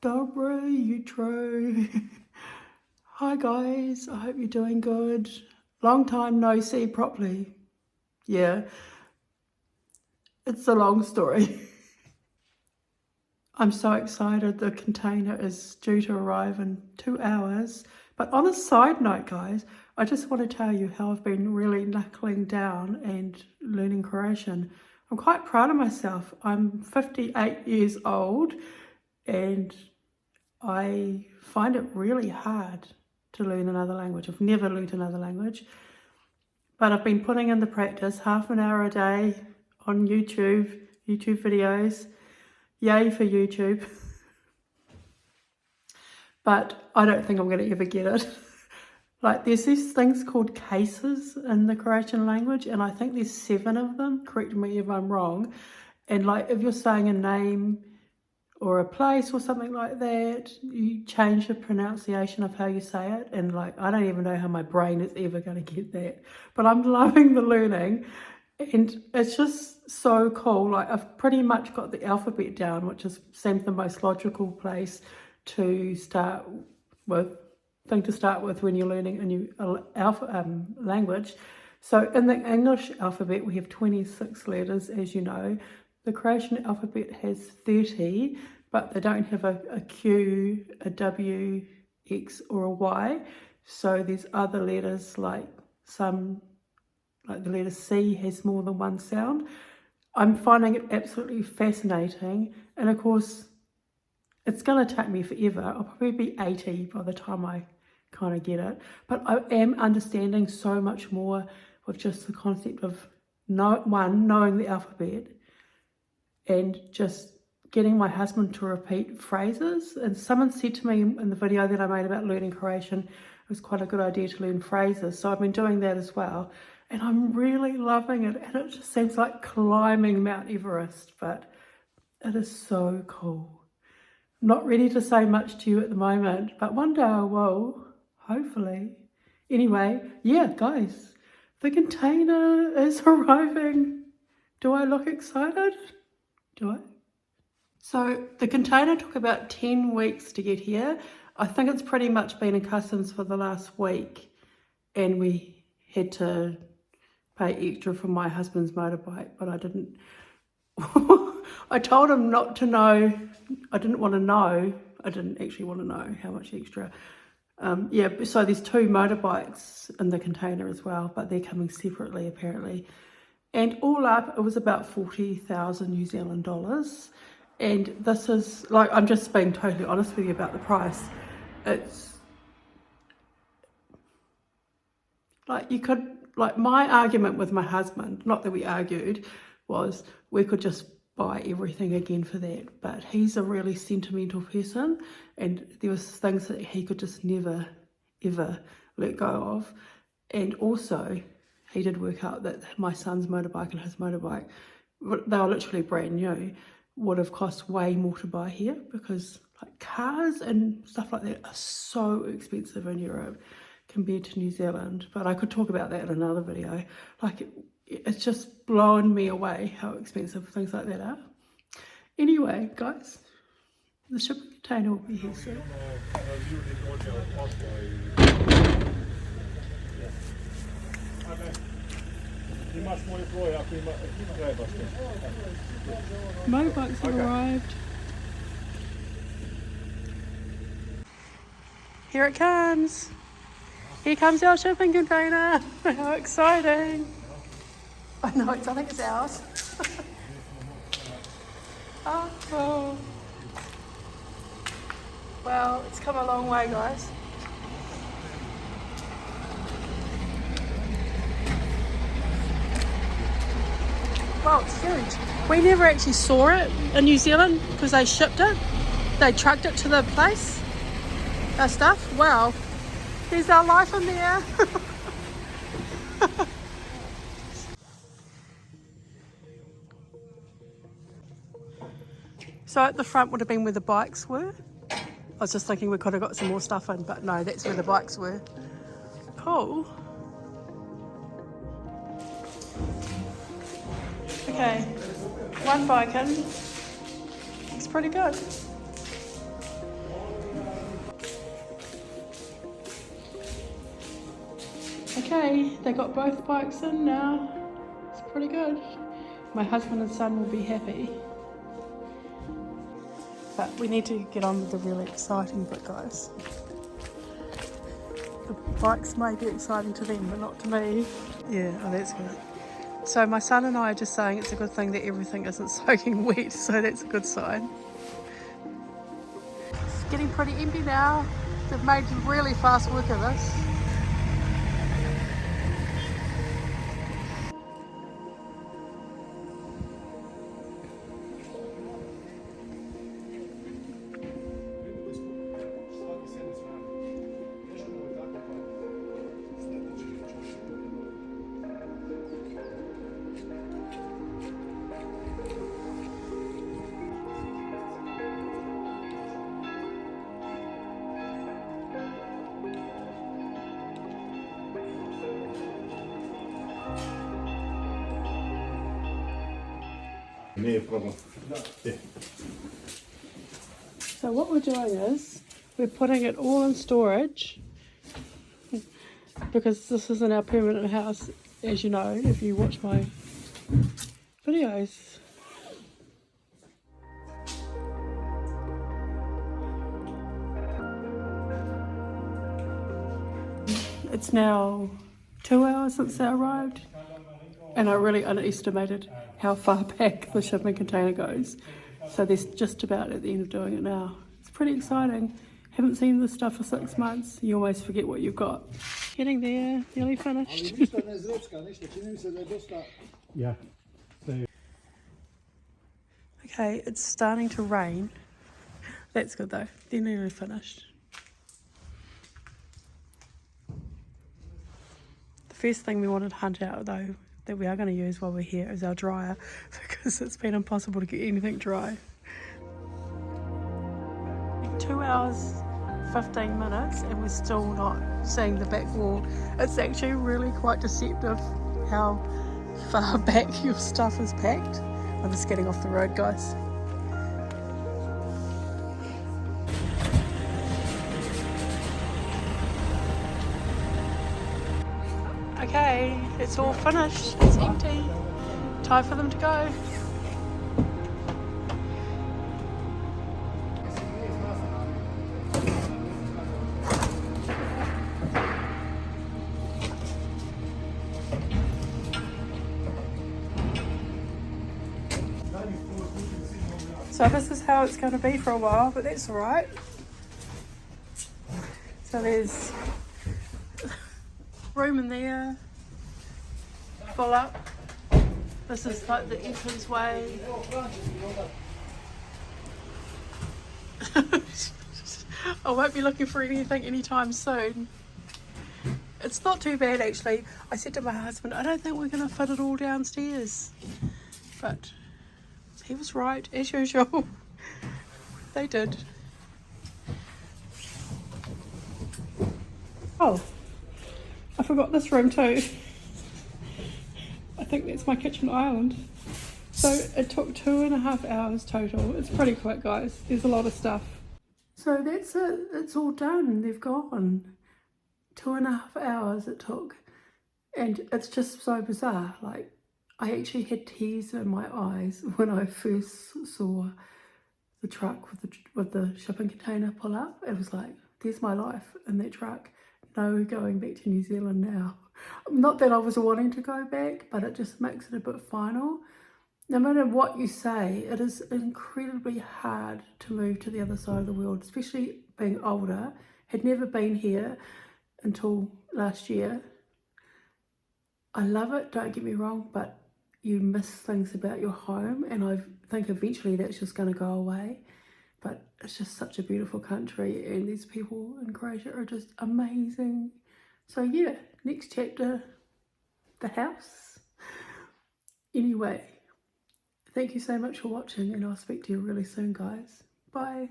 Dobre jutro. Hi guys, I hope you're doing good. Long time no see properly. Yeah, it's a long story. I'm so excited. The container is due to arrive in 2 hours. But on a side note, guys, I just want to tell you how I've been really knuckling down and learning Croatian. I'm quite proud of myself. I'm 58 years old and I find it really hard to learn another language. I've never learned another language, but I've been putting in the practice, half an hour a day on YouTube videos. Yay for YouTube. But I don't think I'm going to ever get it. Like, there's these things called cases in the Croatian language, and I think there's 7 of them. Correct me if I'm wrong. And like, if you're saying a name or a place or something like that, you change the pronunciation of how you say it. And like, I don't even know how my brain is ever going to get that. But I'm loving the learning. And it's just so cool. Like, I've pretty much got the alphabet down, which seems the most logical place to start with, when you're learning a new language. So in the English alphabet, we have 26 letters, as you know. The Croatian alphabet has 30, but they don't have a Q, a W, X, or a Y. So there's other letters like the letter C has more than one sound. I'm finding it absolutely fascinating. And of course, it's going to take me forever. I'll probably be 80 by the time I kind of get it. But I am understanding so much more with just the concept of knowing the alphabet and just getting my husband to repeat phrases. And someone said to me in the video that I made about learning Croatian, it was quite a good idea to learn phrases. So I've been doing that as well. And I'm really loving it. And it just seems like climbing Mount Everest, but it is so cool. I'm not ready to say much to you at the moment, but one day I will, hopefully. Anyway, yeah, guys, the container is arriving. Do I look excited? Do I? So the container took about 10 weeks to get here. I think it's pretty much been in customs for the last week, and we had to pay extra for my husband's motorbike, but I didn't. I told him not to know. I didn't want to know. I didn't actually want to know how much extra. Yeah, so there's 2 motorbikes in the container as well, but they're coming separately apparently. And all up, it was about 40,000 New Zealand dollars. And this is, like, I'm just being totally honest with you about the price. It's like, you could, like, my argument with my husband, not that we argued, was we could just buy everything again for that. But he's a really sentimental person, and there was things that he could just never, ever let go of. And also, he did work out that my son's motorbike and his motorbike, they were literally brand new, would have cost way more to buy here, because like cars and stuff like that are so expensive in Europe compared to New Zealand. But I could talk about that in another video. Like, it's just blowing me away how expensive things like that are. Anyway, guys, the shipping container will be here soon. Motorbikes have arrived. Here it comes. Here comes our shipping container. How exciting. I know, I think it's ours. Oh. Well, it's come a long way, guys. Wow, it's huge. We never actually saw it in New Zealand because they shipped it. They trucked it to the place. Our stuff. Wow. There's our life in there. So at the front would have been where the bikes were. I was just thinking we could have got some more stuff in, but no, that's where the bikes were. Cool. Okay, 1 bike in. It's pretty good. Okay, they got both bikes in now. It's pretty good. My husband and son will be happy. But we need to get on with the really exciting bit, guys. The bikes may be exciting to them, but not to me. Yeah, oh, that's good. So my son and I are just saying it's a good thing that everything isn't soaking wet, so that's a good sign. It's getting pretty empty now. They've made really fast work of this. No problem. So what we're doing is we're putting it all in storage because this isn't our permanent house, as you know, if you watch my videos. It's now 2 hours since they arrived, and I really underestimated how far back the shipping container goes. So they're just about at the end of doing it now. It's pretty exciting. Haven't seen this stuff for 6 months. You almost forget what you've got. Getting there, nearly finished. Yeah. Okay, it's starting to rain. That's good though. They're nearly finished. The first thing we wanted to hunt out though, that we are going to use while we're here, is our dryer, because it's been impossible to get anything dry. 2 hours, 15 minutes, and we're still not seeing the back wall. It's actually really quite deceptive how far back your stuff is packed. I'm just getting off the road, guys. Okay, it's all finished. It's empty. Time for them to go. So this is how it's going to be for a while, but that's all right. So there's room in there, full up. This is like the entrance way. I won't be looking for anything anytime soon. It's not too bad actually. I said to my husband, I don't think we're going to fit it all downstairs. But he was right, as usual. They did. Oh, I forgot this room too. I think that's my kitchen island. So it took 2.5 hours total. It's pretty quick, guys. There's a lot of stuff. So that's it. It's all done. They've gone. 2.5 hours it took. And it's just so bizarre. Like, I actually had tears in my eyes when I first saw the truck with the shipping container pull up. It was like, there's my life in that truck. No going back to New Zealand now. Not that I was wanting to go back, but it just makes it a bit final. No matter what you say, it is incredibly hard to move to the other side of the world, especially being older. Had never been here until last year. I love it, don't get me wrong, but you miss things about your home, and I think eventually that's just going to go away. But it's just such a beautiful country, and these people in Croatia are just amazing. So yeah, next chapter, the house. Anyway, thank you so much for watching, and I'll speak to you really soon, guys. Bye.